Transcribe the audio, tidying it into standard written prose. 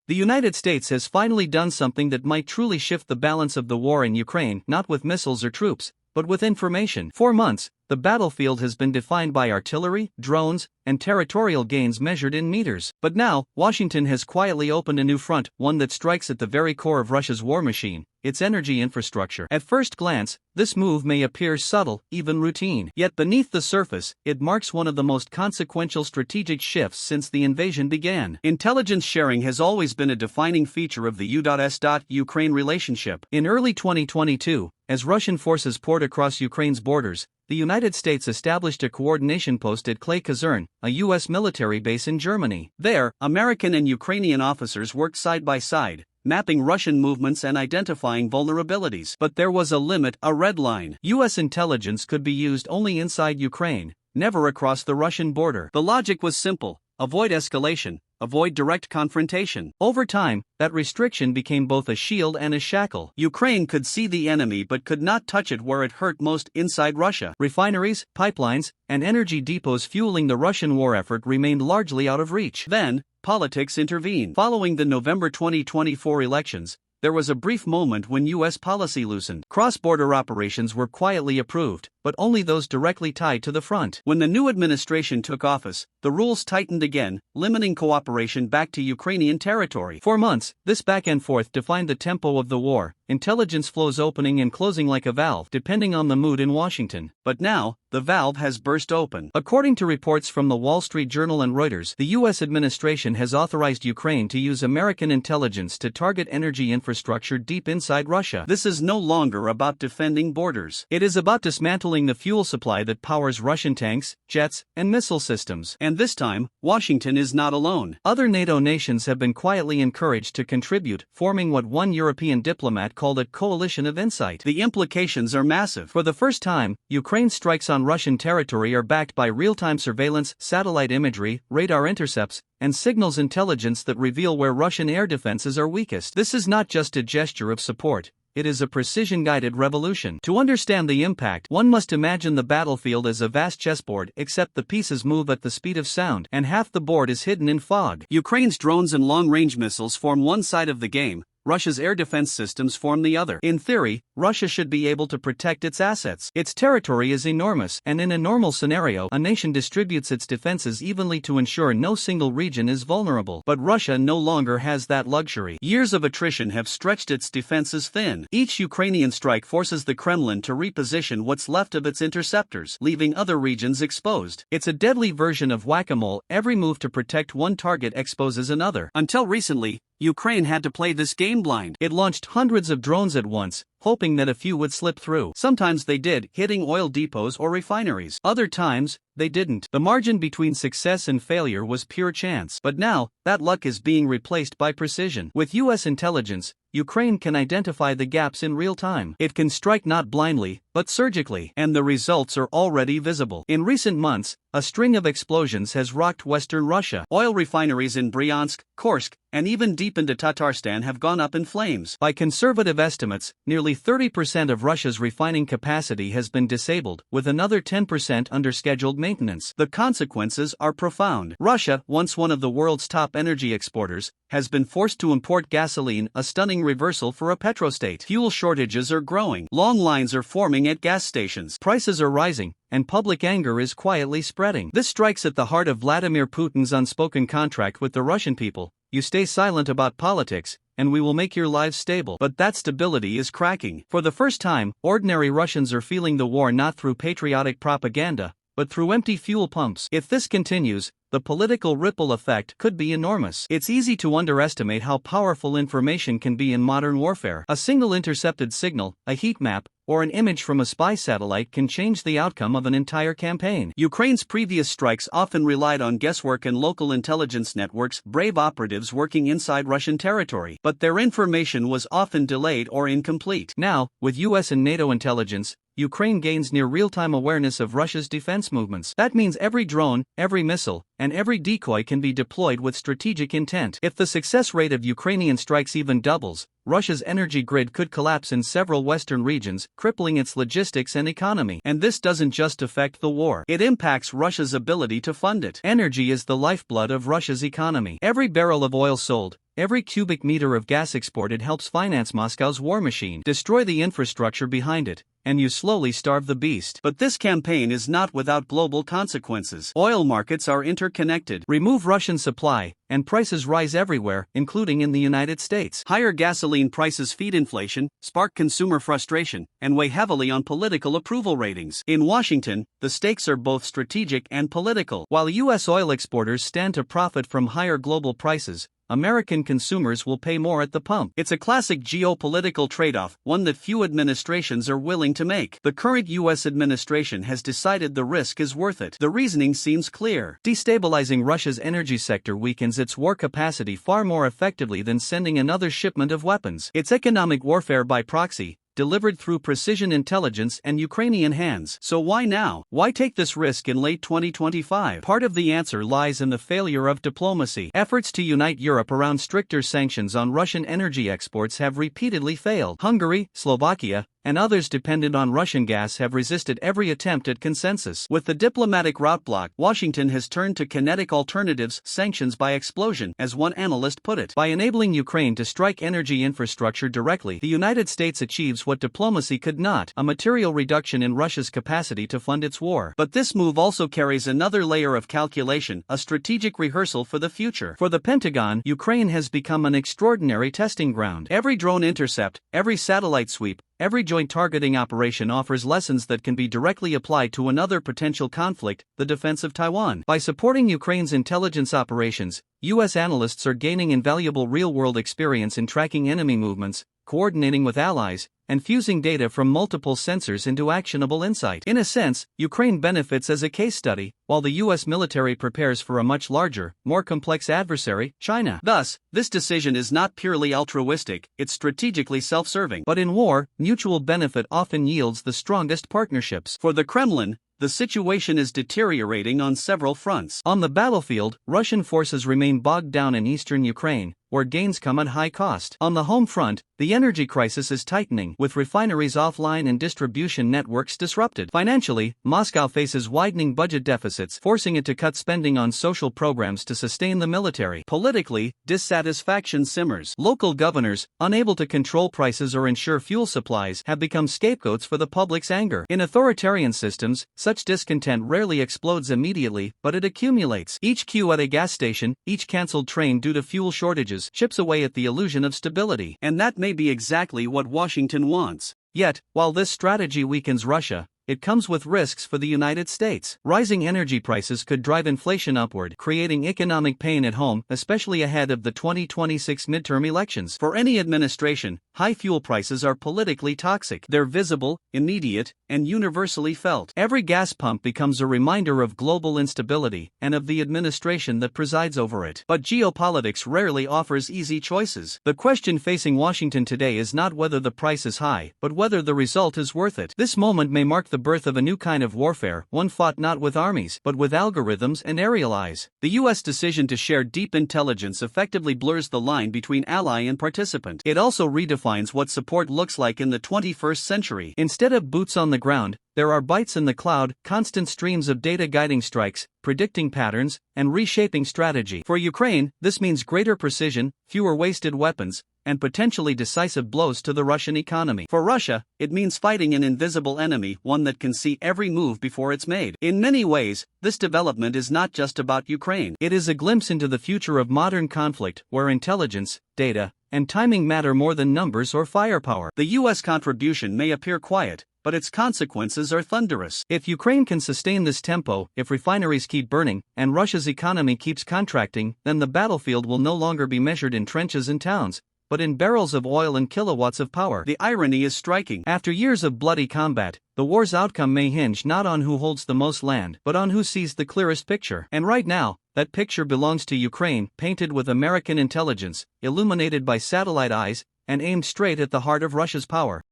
The United States has finally done something that might truly shift the balance of the war in Ukraine, not with missiles or troops, but with information. For months, the battlefield has been defined by artillery, drones, and territorial gains measured in meters. But now, Washington has quietly opened a new front, one that strikes at the very core of Russia's war machine, its energy infrastructure. At first glance, this move may appear subtle, even routine. Yet beneath the surface, it marks one of the most consequential strategic shifts since the invasion began. Intelligence sharing has always been a defining feature of the U.S.-Ukraine relationship. In early 2022, as Russian forces poured across Ukraine's borders, the United States established a coordination post at Clay Kazerne, a U.S. military base in Germany. There, American and Ukrainian officers worked side by side, mapping Russian movements and identifying vulnerabilities. But there was a limit, a red line. U.S. intelligence could be used only inside Ukraine, never across the Russian border. The logic was simple: avoid escalation, avoid direct confrontation. Over time, that restriction became both a shield and a shackle. Ukraine could see the enemy but could not touch it where it hurt most: inside Russia. Refineries, pipelines, and energy depots fueling the Russian war effort remained largely out of reach. Then, politics intervened. Following the November 2024 elections, there was a brief moment when U.S. policy loosened. Cross-border operations were quietly approved, but only those directly tied to the front. When the new administration took office, the rules tightened again, limiting cooperation back to Ukrainian territory. For months, this back and forth defined the tempo of the war, intelligence flows opening and closing like a valve, depending on the mood in Washington. But now, the valve has burst open. According to reports from the Wall Street Journal and Reuters, the U.S. administration has authorized Ukraine to use American intelligence to target energy infrastructure deep inside Russia. This is no longer about defending borders. It is about dismantling the fuel supply that powers Russian tanks, jets, and missile systems. And this time, Washington is not alone. Other NATO nations have been quietly encouraged to contribute, forming what one European diplomat called a coalition of insight. The implications are massive. For the first time, Ukraine's strikes on Russian territory are backed by real-time surveillance, satellite imagery, radar intercepts, and signals intelligence that reveal where Russian air defenses are weakest. This is not just a gesture of support. It is a precision-guided revolution. To understand the impact, one must imagine the battlefield as a vast chessboard, except the pieces move at the speed of sound, and half the board is hidden in fog. Ukraine's drones and long-range missiles form one side of the game. Russia's air defense systems form the other. In theory, Russia should be able to protect its assets. Its territory is enormous, and in a normal scenario, a nation distributes its defenses evenly to ensure no single region is vulnerable. But Russia no longer has that luxury. Years of attrition have stretched its defenses thin. Each Ukrainian strike forces the Kremlin to reposition what's left of its interceptors, leaving other regions exposed. It's a deadly version of whack-a-mole. Every move to protect one target exposes another. Until recently, Ukraine had to play this game blind. It launched hundreds of drones at once, hoping that a few would slip through. Sometimes they did, hitting oil depots or refineries. Other times, they didn't. The margin between success and failure was pure chance. But now, that luck is being replaced by precision. With U.S. intelligence, Ukraine can identify the gaps in real time. It can strike not blindly, but surgically. And the results are already visible. In recent months, a string of explosions has rocked western Russia. Oil refineries in Bryansk, Kursk, and even deep into Tatarstan have gone up in flames. By conservative estimates, nearly 30% of Russia's refining capacity has been disabled, with another 10% under scheduled maintenance. The consequences are profound. Russia, once one of the world's top energy exporters, has been forced to import gasoline, a stunning reversal for a petrostate. Fuel shortages are growing. Long lines are forming at gas stations. Prices are rising, and public anger is quietly spreading. This strikes at the heart of Vladimir Putin's unspoken contract with the Russian people: you stay silent about politics, and we will make your lives stable. But that stability is cracking. For the first time, ordinary Russians are feeling the war not through patriotic propaganda, but through empty fuel pumps. If this continues, the political ripple effect could be enormous. It's easy to underestimate how powerful information can be in modern warfare. A single intercepted signal, a heat map, or an image from a spy satellite can change the outcome of an entire campaign. Ukraine's previous strikes often relied on guesswork and local intelligence networks, brave operatives working inside Russian territory. But their information was often delayed or incomplete. Now, with US and NATO intelligence, Ukraine gains near real-time awareness of Russia's defense movements. That means every drone, every missile, and every decoy can be deployed with strategic intent. If the success rate of Ukrainian strikes even doubles, Russia's energy grid could collapse in several western regions, crippling its logistics and economy. And this doesn't just affect the war. It impacts Russia's ability to fund it. Energy is the lifeblood of Russia's economy. Every barrel of oil sold, Every cubic meter of gas exported helps finance Moscow's war machine, destroy the infrastructure behind it, and you slowly starve the beast. But this campaign is not without global consequences. Oil markets are interconnected. Remove Russian supply, and prices rise everywhere, including in the United States. Higher gasoline prices feed inflation, spark consumer frustration, and weigh heavily on political approval ratings. In Washington, the stakes are both strategic and political. While U.S. oil exporters stand to profit from higher global prices, American consumers will pay more at the pump. It's a classic geopolitical trade-off, one that few administrations are willing to make. The current U.S. administration has decided the risk is worth it. The reasoning seems clear. Destabilizing Russia's energy sector weakens its war capacity far more effectively than sending another shipment of weapons. It's economic warfare by proxy, delivered through precision intelligence and Ukrainian hands. So why now? Why take this risk in late 2025? Part of the answer lies in the failure of diplomacy. Efforts to unite Europe around stricter sanctions on Russian energy exports have repeatedly failed. Hungary, Slovakia, and others dependent on Russian gas have resisted every attempt at consensus. With the diplomatic route blocked, Washington has turned to kinetic alternatives, sanctions by explosion, as one analyst put it. By enabling Ukraine to strike energy infrastructure directly, the United States achieves what diplomacy could not: a material reduction in Russia's capacity to fund its war. But this move also carries another layer of calculation, a strategic rehearsal for the future. For the Pentagon, Ukraine has become an extraordinary testing ground. Every drone intercept, every satellite sweep, every joint targeting operation offers lessons that can be directly applied to another potential conflict, the defense of Taiwan. By supporting Ukraine's intelligence operations, U.S. analysts are gaining invaluable real-world experience in tracking enemy movements, coordinating with allies, and fusing data from multiple sensors into actionable insight. In a sense, Ukraine benefits as a case study, while the U.S. military prepares for a much larger, more complex adversary, China. Thus, this decision is not purely altruistic, it's strategically self-serving. But in war, mutual benefit often yields the strongest partnerships. For the Kremlin, the situation is deteriorating on several fronts. On the battlefield, Russian forces remain bogged down in eastern Ukraine, where gains come at high cost. On the home front, the energy crisis is tightening, with refineries offline and distribution networks disrupted. Financially, Moscow faces widening budget deficits, forcing it to cut spending on social programs to sustain the military. Politically, dissatisfaction simmers. Local governors, unable to control prices or ensure fuel supplies, have become scapegoats for the public's anger. In authoritarian systems, such discontent rarely explodes immediately, but it accumulates. Each queue at a gas station, each cancelled train due to fuel shortages, chips away at the illusion of stability. And that may be exactly what Washington wants. Yet, while this strategy weakens Russia, it comes with risks for the United States. Rising energy prices could drive inflation upward, creating economic pain at home, especially ahead of the 2026 midterm elections. For any administration, high fuel prices are politically toxic. They're visible, immediate, and universally felt. Every gas pump becomes a reminder of global instability and of the administration that presides over it. But geopolitics rarely offers easy choices. The question facing Washington today is not whether the price is high, but whether the result is worth it. This moment may mark the birth of a new kind of warfare, one fought not with armies, but with algorithms and aerial eyes. The U.S. decision to share deep intelligence effectively blurs the line between ally and participant. It also redefines what support looks like in the 21st century. Instead of boots on the ground, there are bytes in the cloud, constant streams of data guiding strikes, predicting patterns, and reshaping strategy. For Ukraine, this means greater precision, fewer wasted weapons, and potentially decisive blows to the Russian economy. For Russia, it means fighting an invisible enemy, one that can see every move before it's made. In many ways, this development is not just about Ukraine. It is a glimpse into the future of modern conflict, where intelligence, data, and timing matter more than numbers or firepower. The U.S. contribution may appear quiet, but its consequences are thunderous. If Ukraine can sustain this tempo, if refineries keep burning, and Russia's economy keeps contracting, then the battlefield will no longer be measured in trenches and towns, but in barrels of oil and kilowatts of power. The irony is striking. After years of bloody combat, the war's outcome may hinge not on who holds the most land, but on who sees the clearest picture. And right now, that picture belongs to Ukraine, painted with American intelligence, illuminated by satellite eyes, and aimed straight at the heart of Russia's power.